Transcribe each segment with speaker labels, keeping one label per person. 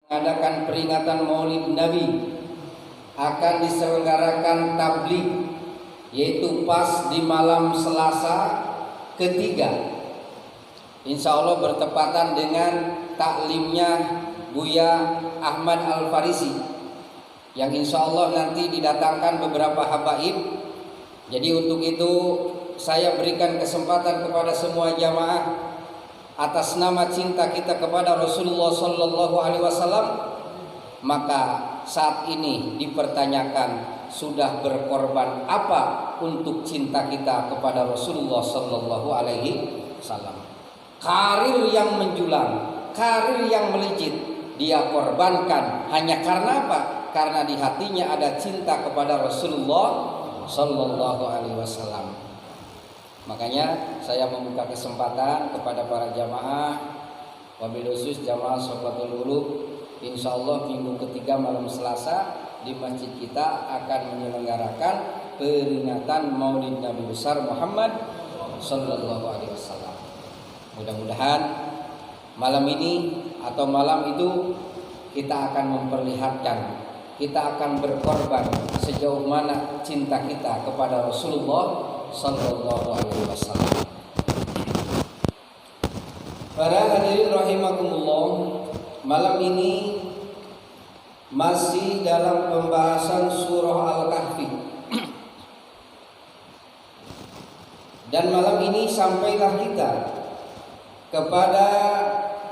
Speaker 1: mengadakan peringatan Maulid Nabi akan diselenggarakan tabligh, yaitu pas di malam Selasa ketiga. Insya Allah bertepatan dengan taklimnya Buya Ahmad Al-Farisi, yang insya Allah nanti didatangkan beberapa habaib. Jadi untuk itu saya berikan kesempatan kepada semua jamaah atas nama cinta kita kepada Rasulullah Sallallahu Alaihi Wasallam, maka saat ini dipertanyakan, sudah berkorban apa untuk cinta kita kepada Rasulullah Sallallahu Alaihi Wasallam? Karir yang menjulang, karir yang melejit, dia korbankan hanya karena apa? Karena di hatinya ada cinta kepada Rasulullah Sallallahu Alaihi Wasallam. Makanya saya membuka kesempatan kepada para jamaah, wabil khusus jamaah Sohbatul Qulub, insya Allah minggu ketiga malam Selasa di masjid kita akan menyelenggarakan peringatan Maulid Nabi besar Muhammad Sallallahu Alaihi Wasallam. Mudah-mudahan malam ini atau malam itu kita akan memperlihatkan, kita akan berkorban sejauh mana cinta kita kepada Rasulullah Sallallahu Alaihi Wasallam. Para hadirin rahimakumullah, malam ini masih dalam pembahasan surah Al-Kahfi. Dan malam ini sampailah kita kepada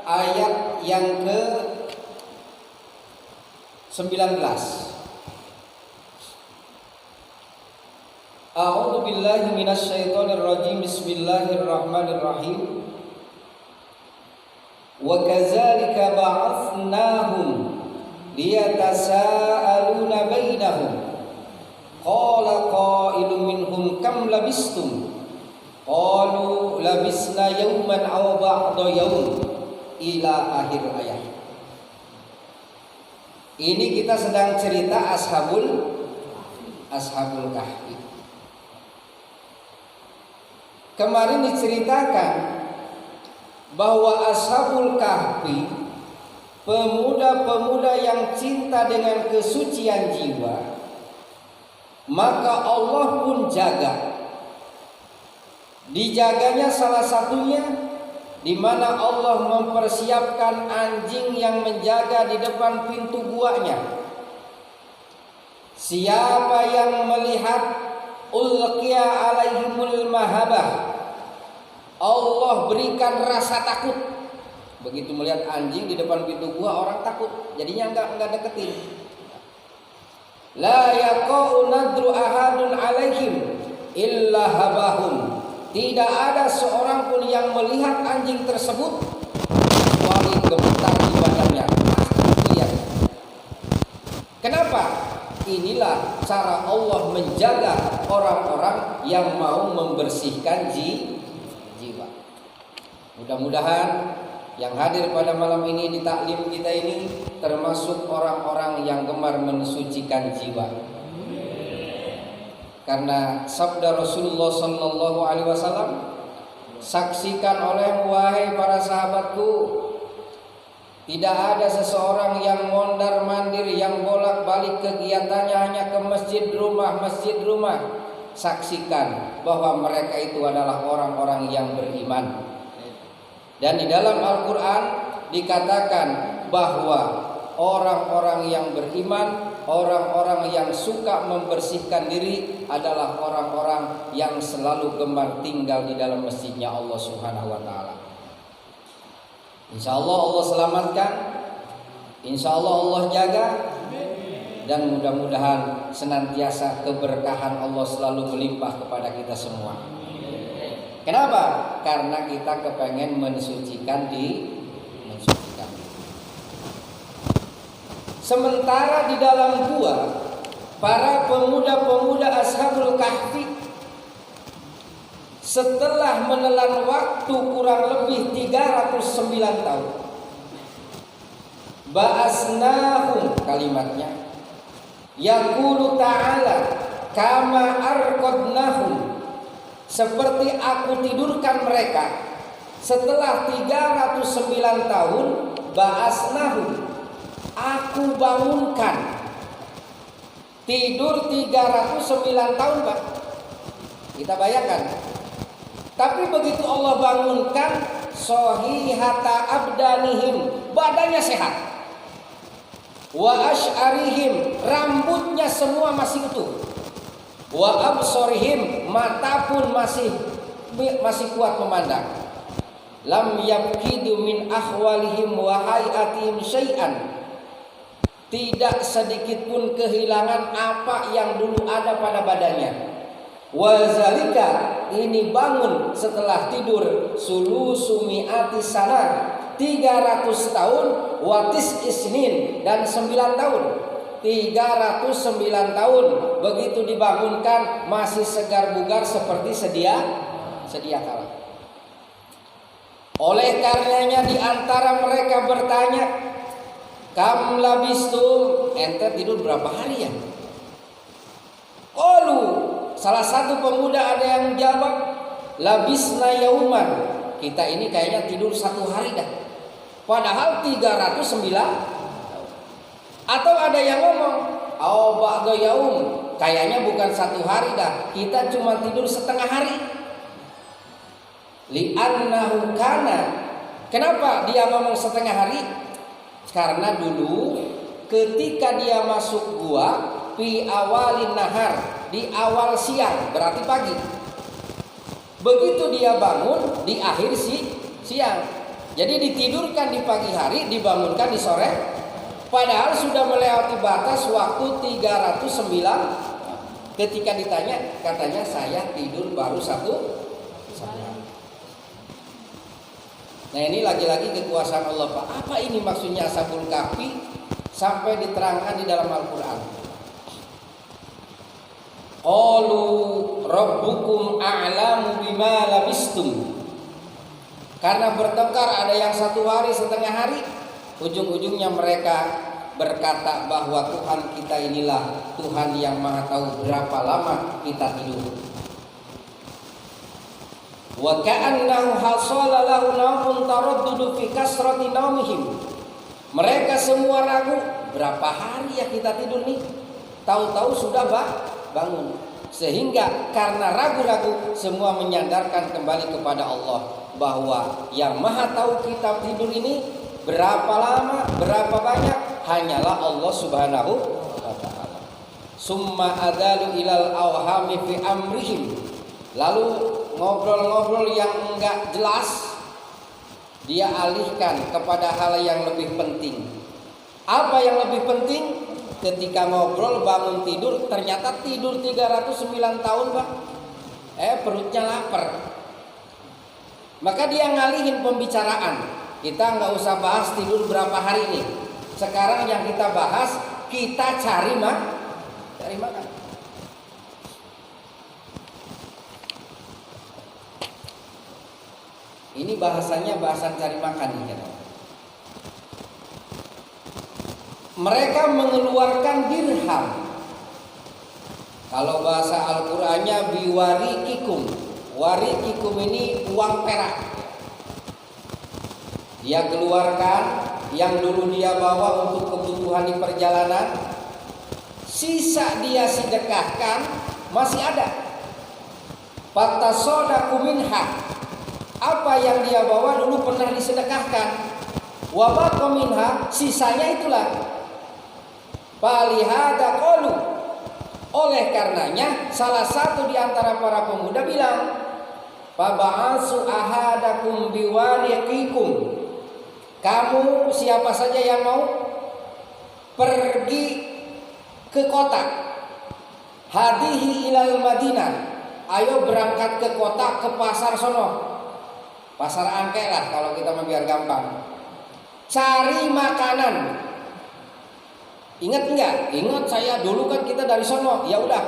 Speaker 1: ayat yang ke-19. A'udzu billahi minasyaitonir rajim. Bismillahirrahmanirrahim. Wa kadzalika ba'atsnahum liyatasaaluna bainahum qala qailun minhum kam labistum qalu labisna yawman aw ba'da yawm ila akhir ayat. Ini kita sedang cerita Ashabul Kahfi. Kemarin diceritakan bahwa Ashabul Kahfi, pemuda-pemuda yang cinta dengan kesucian jiwa, maka Allah pun jaga. Dijaganya salah satunya di mana Allah mempersiapkan anjing yang menjaga di depan pintu guanya. Siapa yang melihat ulqiya alaihimul mahabah, Allah berikan rasa takut. Begitu melihat anjing di depan pintu gua, orang takut, jadinya enggak deketin. La yaqau nadru ahadun alaihim illa habahum. Tidak ada seorang pun yang melihat anjing tersebut kecuali gemetar di badannya. Lihat. Kenapa? Inilah cara Allah menjaga orang-orang yang mau membersihkan jiwa. Mudah-mudahan yang hadir pada malam ini di taklim kita ini termasuk orang-orang yang gemar mensucikan jiwa. Karena sabda Rasulullah Sallallahu Alaihi Wasallam, saksikan oleh wahai para sahabatku, tidak ada seseorang yang mondar-mandir, yang bolak-balik kegiatannya hanya ke masjid rumah. Saksikan bahwa mereka itu adalah orang-orang yang beriman. Dan di dalam Al-Quran dikatakan bahwa orang-orang yang beriman, orang-orang yang suka membersihkan diri adalah orang-orang yang selalu gemar tinggal di dalam masjidnya Allah Subhanahu wa Ta'ala. Insya Allah Allah selamatkan, insya Allah Allah jaga, dan mudah-mudahan senantiasa keberkahan Allah selalu melimpah kepada kita semua. Kenapa? Karena kita kepengen mensucikan diri. Sementara di dalam gua, para pemuda-pemuda Ashabul Kahfi setelah menelan waktu kurang lebih 309 tahun, ba'asnahum, kalimatnya yaqulu ta'ala kama arqadnahum, seperti aku tidurkan mereka. Setelah 309 tahun, ba'asnahum, aku bangunkan. Tidur 309 tahun, Pak. Kita bayangkan. Tapi begitu Allah bangunkan, sohihata abdanihim, badannya sehat. Wa asy'arihim, rambutnya semua masih utuh. Wa absorihim, mata pun masih kuat memandang. Lam yabkidu min ahwalihim wa hayatihim syai'an. Tidak sedikit pun kehilangan apa yang dulu ada pada badannya. Wazalika, ini bangun setelah tidur sulusumi'ati sana, 300 tahun, watis isnin, dan 9 tahun. 309 tahun begitu dibangunkan masih segar bugar seperti sedia kala. Oleh karenanya di antara mereka bertanya, kam labistum, ente tidur berapa hari ya? Qalu, salah satu pemuda ada yang jawab, labisna yauman, kita ini kayaknya tidur 1 hari dah. Padahal 309. Atau ada yang ngomong, au ba'da yaum, kayaknya bukan 1 hari dah, kita cuma tidur setengah hari. Li'annahu kana, kenapa dia ngomong setengah hari? Karena dulu ketika dia masuk gua fi awalin nahar, di awal siang, berarti pagi. Begitu dia bangun di akhir siang. Jadi ditidurkan di pagi hari, dibangunkan di sore. Padahal sudah melewati batas waktu 309. Ketika ditanya, katanya saya tidur baru satu hari. Nah, ini lagi-lagi kekuasaan Allah, Pak. Apa ini maksudnya Ashabul Kahfi sampai diterangkan di dalam Al-Qur'an? Qalu rabbukum a'lamu bima labistum. Karena bertengkar, ada yang 1 hari, setengah hari, ujung-ujungnya mereka berkata bahwa Tuhan kita inilah Tuhan yang Maha tahu berapa lama kita tidur. Wa ka'annahu hasala lahu naumun taraddudu fi kasrati naumihim. Mereka semua ragu, berapa hari ya kita tidur nih? Tahu-tahu sudah bangun. Sehingga karena ragu-ragu, semua menyandarkan kembali kepada Allah bahwa yang Maha tahu kita tidur ini berapa lama, berapa banyak, hanyalah Allah Subhanahu wa ta'ala. Summa adalu ilal awhami fi amrihim. Lalu ngobrol-ngobrol yang enggak jelas dia alihkan kepada hal yang lebih penting. Apa yang lebih penting? Ketika ngobrol bangun tidur, ternyata tidur 309 tahun, Pak. Perutnya lapar. Maka dia ngalihin pembicaraan. Kita nggak usah bahas tidur berapa hari ini. Sekarang yang kita bahas, kita cari makan. Ini bahasanya bahasan cari makan nih, ya. Mereka mengeluarkan dirham. Kalau bahasa Al-Qur'annya biwarikikum. Warikikum ini uang perak. Dia keluarkan yang dulu dia bawa untuk kebutuhan di perjalanan. Sisa dia sedekahkan, masih ada. Fatasodaku minha. Apa yang dia bawa dulu pernah disedekahkan. Wa baqa minha, sisanya itulah. Falihada qalu. Oleh karenanya salah satu di antara para pemuda bilang, faba'asu ahadakum biwariqikum. Kamu siapa saja yang mau pergi ke kota, hadihi ilal Madinah, ayo berangkat ke kota, ke pasar sono, pasar angke lah kalau kita biar gampang, cari makanan. Ingat enggak? Ingat saya dulu kan kita dari sono. Ya udah.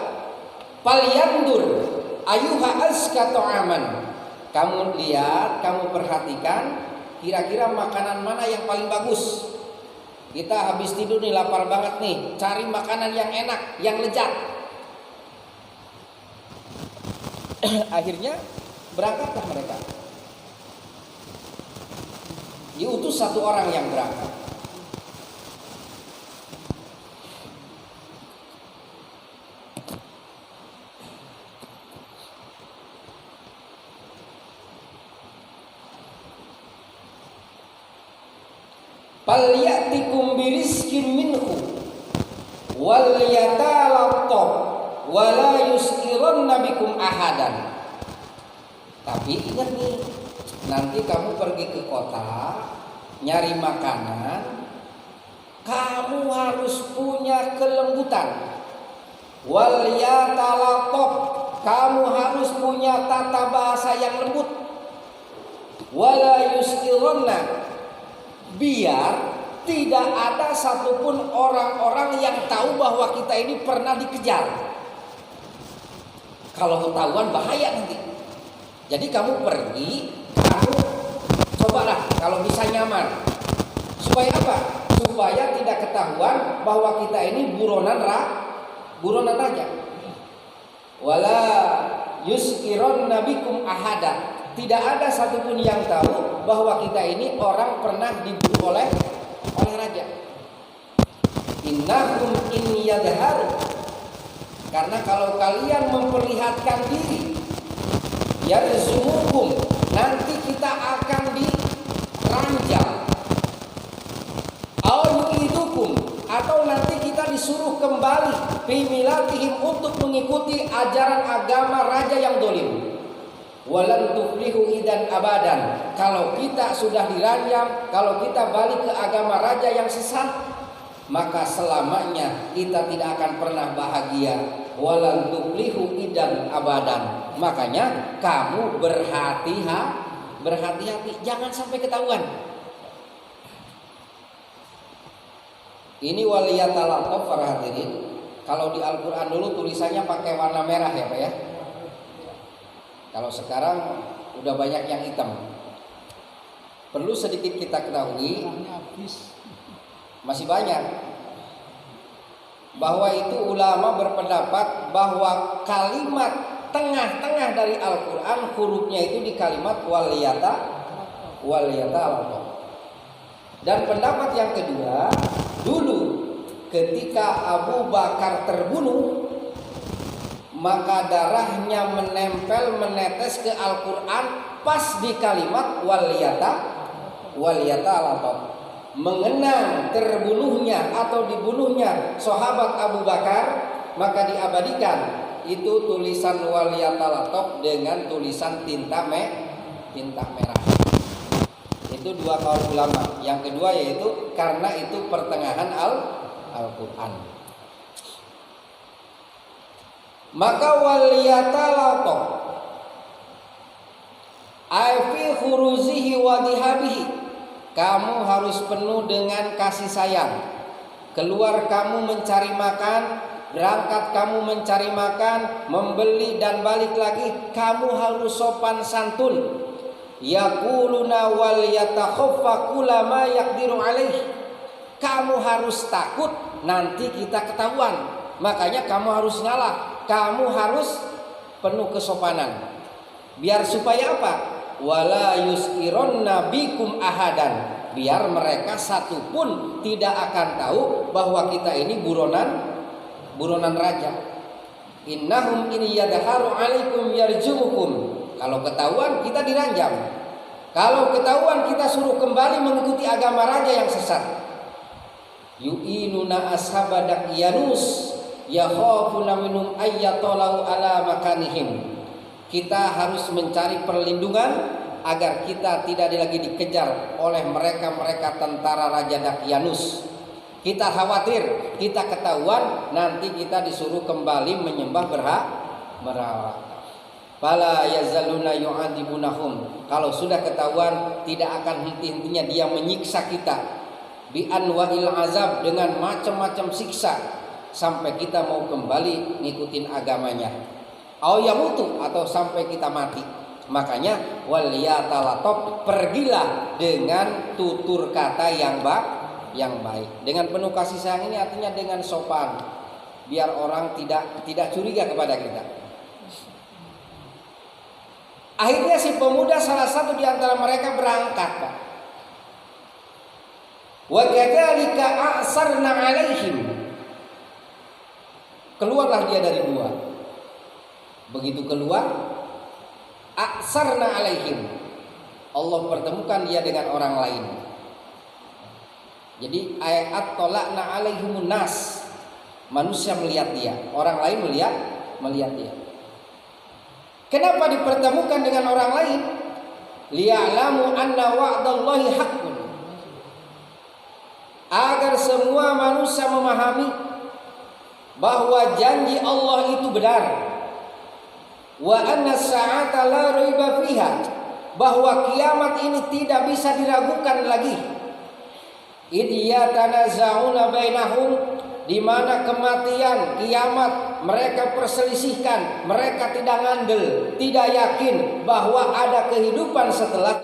Speaker 1: Falyandur ayuha azka ta'aman. Kamu lihat, kamu perhatikan kira-kira makanan mana yang paling bagus. Kita habis tidur nih, lapar banget nih, cari makanan yang enak, yang lezat. Akhirnya berangkatlah mereka. Diutus 1 orang yang berangkat. Falyatikum birizkin minhu wal yatalattaf wa la yus'iranna bikum ahadan. Tapi ingat nih, nanti kamu pergi ke kota nyari makanan, kamu harus punya kelembutan. Wal yatalattaf, kamu harus punya tata bahasa yang lembut. Wala yus'iranna, biar tidak ada satupun orang-orang yang tahu bahwa kita ini pernah dikejar. Kalau ketahuan bahaya nanti. Jadi kamu pergi, kamu cobalah kalau bisa nyaman. Supaya apa? Supaya tidak ketahuan bahwa kita ini buronan raja. Wala yus'iranna bikum ahada. Tidak ada satupun yang tahu bahwa kita ini orang pernah dibunuh oleh raja. Innahum in yadharu, karena kalau kalian memperlihatkan diri, yarzumukum, nanti kita akan diranjang. Au yu'idukum, atau nanti kita disuruh kembali bimilatihim, untuk mengikuti ajaran agama raja yang dolim. Walan tuflihu idan abadan, kalau kita sudah diranjang, kalau kita balik ke agama raja yang sesat, maka selamanya kita tidak akan pernah bahagia. Walan tuflihu idan abadan. Makanya kamu berhati-hati, jangan sampai ketahuan. Ini waliyatalattaf para hadirin. Kalau di Al-Quran dulu tulisannya pakai warna merah ya Pak ya. Kalau sekarang udah banyak yang hitam. Perlu sedikit kita ketahui, masih banyak, bahwa itu ulama berpendapat bahwa kalimat tengah-tengah dari Al-Quran hurufnya itu di kalimat waliyatalattaf. Dan pendapat yang kedua, dulu ketika Abu Bakar terbunuh, maka darahnya menetes ke Al-Quran pas di kalimat waliyatalattaf, mengenang terbunuhnya atau dibunuhnya sahabat Abu Bakar, maka diabadikan itu tulisan waliyatalattaf dengan tulisan tinta merah. Itu dua kaul ulama. Yang kedua yaitu karena itu pertengahan Al-Quran. Maka waliyatalattaf ai fi khuruzihi wa dihabihi, kamu harus penuh dengan kasih sayang. Keluar kamu mencari makan, berangkat kamu mencari makan, membeli dan balik lagi, kamu harus sopan santun. Yaquluna wal yatakhaffa kulama yaqdiru alaih, kamu harus takut nanti kita ketahuan, makanya kamu harus ngalah. Kamu harus penuh kesopanan. Biar supaya apa? Wala yus'iranna bikum ahadan, biar mereka satu pun tidak akan tahu bahwa kita ini buronan raja. Innahum in yadharu alaikum yarjumukum, kalau ketahuan kita diranjam. Kalau ketahuan kita suruh kembali mengikuti agama raja yang sesat. Yu'inuna ashabadak yanus yakhafuna minhum ayyatalau ala makanihim. Kita harus mencari perlindungan agar kita tidak lagi dikejar oleh mereka tentara Raja Dakyanus. Kita khawatir, kita ketahuan, nanti kita disuruh kembali menyembah berhala. Fala yazaluna yu'adzibunahum, kalau sudah ketahuan tidak akan henti-hentinya dia menyiksa kita bi anwa'il azab, dengan macam-macam siksa sampai kita mau kembali ngikutin agamanya. Au yamutu, atau sampai kita mati. Makanya waliyatalattaf, pergilah dengan tutur kata yang baik, dengan penuh kasih sayang. Ini artinya dengan sopan, biar orang tidak curiga kepada kita. Akhirnya si pemuda salah satu di antara mereka berangkat, Pak. Wa kadzalika a'sarna 'alaihim, keluarlah dia dari gua. Begitu keluar, aksarna alaihim, Allah pertemukan dia dengan orang lain. Jadi ayat tolakna alaihimun nas, manusia melihat dia, orang lain melihat dia. Kenapa dipertemukan dengan orang lain? Liya'lamu anna wa'dallahi haqqun, agar semua manusia memahami bahwa janji Allah itu benar. Wa anna sa'ata la raiba fiha, bahwa kiamat ini tidak bisa diragukan lagi. Idh yatanaza'una bainahum, di mana kematian, kiamat mereka perselisihkan, mereka tidak ngandel, tidak yakin bahwa ada kehidupan setelah